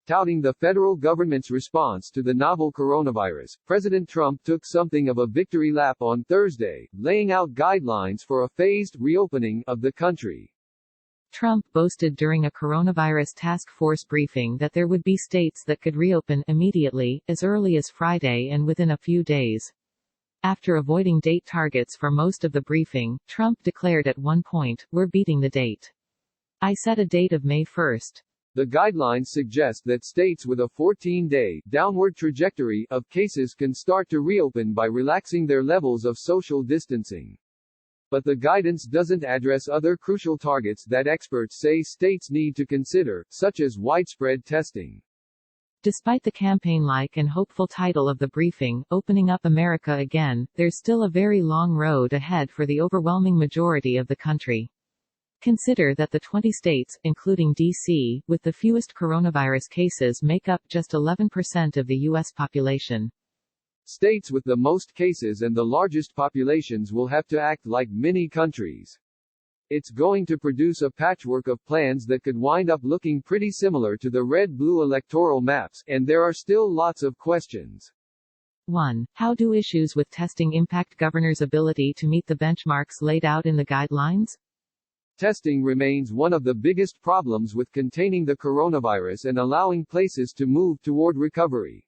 Touting the federal government's response to the novel coronavirus, President Trump took something of a victory lap on Thursday, laying out guidelines for a phased reopening of the country. Trump boasted during a coronavirus task force briefing that there would be states that could reopen immediately, as early as Friday and within a few days. After avoiding date targets for most of the briefing, Trump declared at one point, "We're beating the date. I set a date of May 1st. The guidelines suggest that states with a 14-day downward trajectory of cases can start to reopen by relaxing their levels of social distancing. But the guidance doesn't address other crucial targets that experts say states need to consider, such as widespread testing. Despite the campaign-like and hopeful title of the briefing, Opening Up America Again, there's still a very long road ahead for the overwhelming majority of the country. Consider that the 20 states, including D.C., with the fewest coronavirus cases make up just 11% of the U.S. population. States with the most cases and the largest populations will have to act like mini countries. It's going to produce a patchwork of plans that could wind up looking pretty similar to the red-blue electoral maps, and there are still lots of questions. 1. How do issues with testing impact governors' ability to meet the benchmarks laid out in the guidelines? Testing remains one of the biggest problems with containing the coronavirus and allowing places to move toward recovery.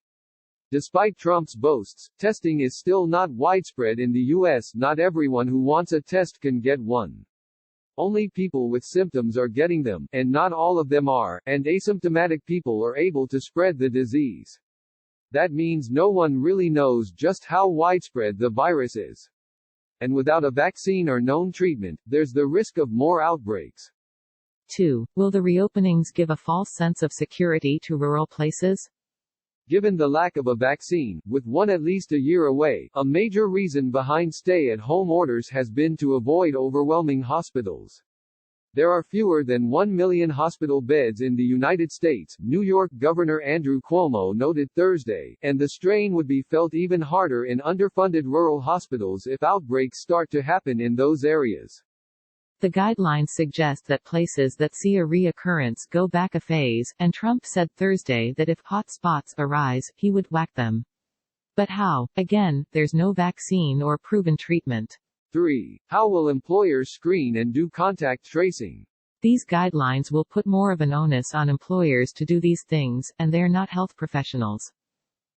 Despite Trump's boasts, testing is still not widespread in the U.S. Not everyone who wants a test can get one. Only people with symptoms are getting them, and not all of them are, and asymptomatic people are able to spread the disease. That means no one really knows just how widespread the virus is. And without a vaccine or known treatment, there's the risk of more outbreaks. 2. Will the reopenings give a false sense of security to rural places? Given the lack of a vaccine, with one at least a year away, a major reason behind stay-at-home orders has been to avoid overwhelming hospitals. There are fewer than 1 million hospital beds in the United States, New York Governor Andrew Cuomo noted Thursday, and the strain would be felt even harder in underfunded rural hospitals if outbreaks start to happen in those areas. The guidelines suggest that places that see a reoccurrence go back a phase, and Trump said Thursday that if hot spots arise, he would whack them. But how? Again, there's no vaccine or proven treatment. 3. How will employers screen and do contact tracing? These guidelines will put more of an onus on employers to do these things, and they're not health professionals.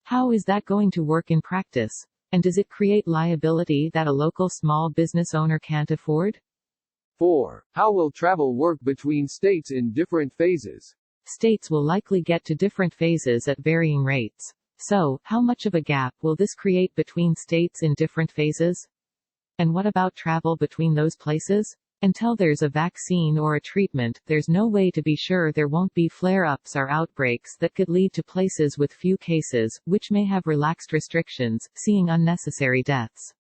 How is that going to work in practice? And does it create liability that a local small business owner can't afford? 4. How will travel work between states in different phases? States will likely get to different phases at varying rates. So, how much of a gap will this create between states in different phases? And what about travel between those places? Until there's a vaccine or a treatment, there's no way to be sure there won't be flare-ups or outbreaks that could lead to places with few cases, which may have relaxed restrictions, seeing unnecessary deaths.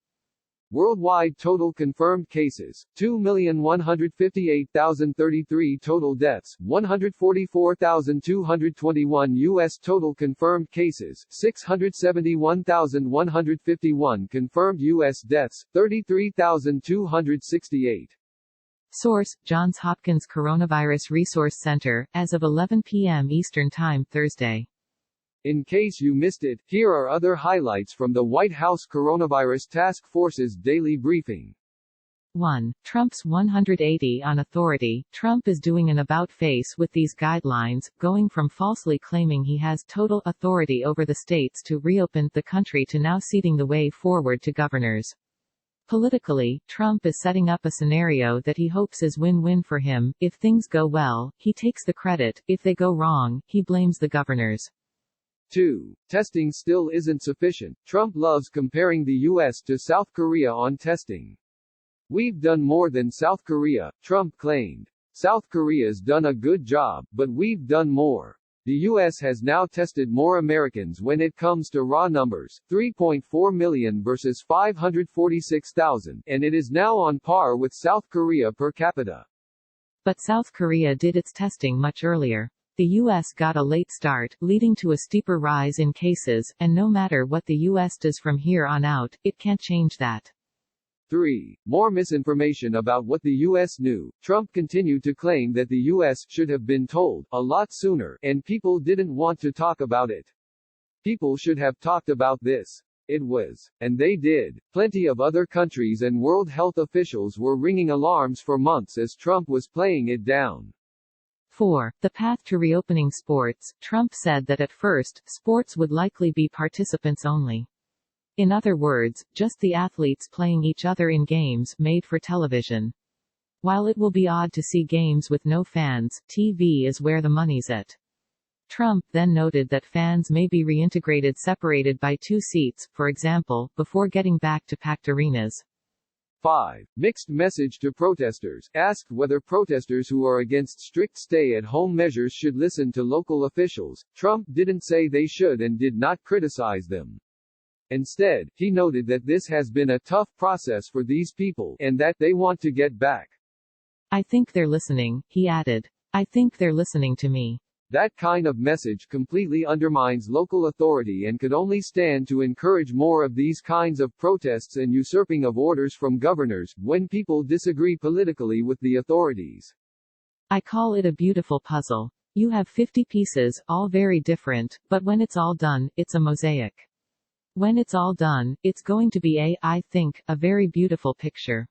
Worldwide total confirmed cases, 2,158,033 total deaths, 144,221 U.S. total confirmed cases, 671,151 confirmed U.S. deaths, 33,268. Source: Johns Hopkins Coronavirus Resource Center, as of 11 p.m. Eastern Time Thursday. In case you missed it, here are other highlights from the White House Coronavirus Task Force's daily briefing. 1. Trump's 180 on authority. Trump is doing an about-face with these guidelines, going from falsely claiming he has total authority over the states to reopen the country to now ceding the way forward to governors. Politically, Trump is setting up a scenario that he hopes is win-win for him. If things go well, he takes the credit. If they go wrong, he blames the governors. 2. Testing still isn't sufficient. Trump loves comparing the U.S. to South Korea on testing. We've done more than South Korea, Trump claimed. South Korea's done a good job, but we've done more. The U.S. has now tested more Americans when it comes to raw numbers, 3.4 million versus 546,000, and it is now on par with South Korea per capita. But South Korea did its testing much earlier. The U.S. got a late start, leading to a steeper rise in cases, and no matter what the U.S. does from here on out, it can't change that. 3. More misinformation about what the U.S. knew. Trump continued to claim that the U.S. should have been told a lot sooner, and people didn't want to talk about it. People should have talked about this. It was. And they did. Plenty of other countries and World Health officials were ringing alarms for months as Trump was playing it down. 4. The path to reopening sports. Trump said that at first, sports would likely be participants only. In other words, just the athletes playing each other in games made for television. While it will be odd to see games with no fans, TV is where the money's at. Trump then noted that fans may be reintegrated separated by 2 seats, for example, before getting back to packed arenas. 5. Mixed message to protesters. Asked whether protesters who are against strict stay-at-home measures should listen to local officials, Trump didn't say they should and did not criticize them. Instead, he noted that this has been a tough process for these people, and that they want to get back. I think they're listening, he added. I think they're listening to me. That kind of message completely undermines local authority and could only stand to encourage more of these kinds of protests and usurping of orders from governors, when people disagree politically with the authorities. I call it a beautiful puzzle. You have 50 pieces, all very different, but when it's all done, it's a mosaic. When it's all done, it's going to be I think, a very beautiful picture.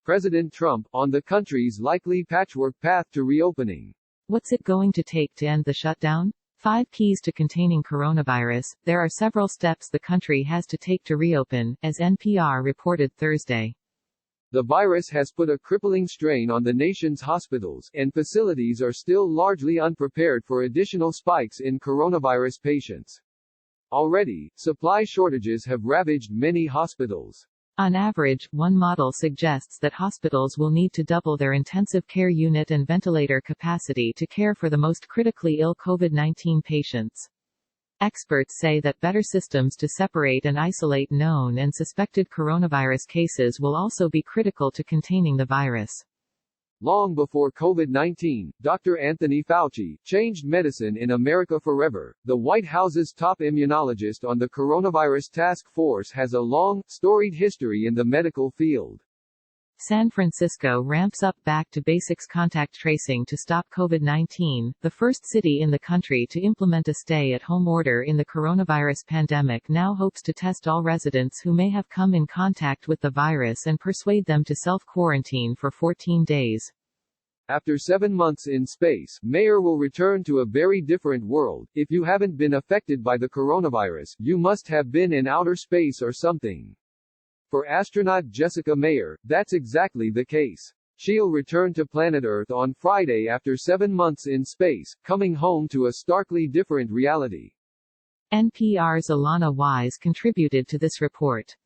President Trump, on the country's likely patchwork path to reopening. What's it going to take to end the shutdown? 5 keys to containing coronavirus. There are several steps the country has to take to reopen, as NPR reported Thursday. The virus has put a crippling strain on the nation's hospitals, and facilities are still largely unprepared for additional spikes in coronavirus patients. Already, supply shortages have ravaged many hospitals. On average, one model suggests that hospitals will need to double their intensive care unit and ventilator capacity to care for the most critically ill COVID-19 patients. Experts say that better systems to separate and isolate known and suspected coronavirus cases will also be critical to containing the virus. Long before COVID-19, Dr. Anthony Fauci changed medicine in America forever. The White House's top immunologist on the coronavirus task force has a long, storied history in the medical field. San Francisco ramps up back to basics contact tracing to stop COVID-19, the first city in the country to implement a stay-at-home order in the coronavirus pandemic now hopes to test all residents who may have come in contact with the virus and persuade them to self-quarantine for 14 days. After 7 months in space, Mayer will return to a very different world. If you haven't been affected by the coronavirus, you must have been in outer space or something. For astronaut Jessica Mayer, that's exactly the case. She'll return to planet Earth on Friday after 7 months in space, coming home to a starkly different reality. NPR's Alana Wise contributed to this report.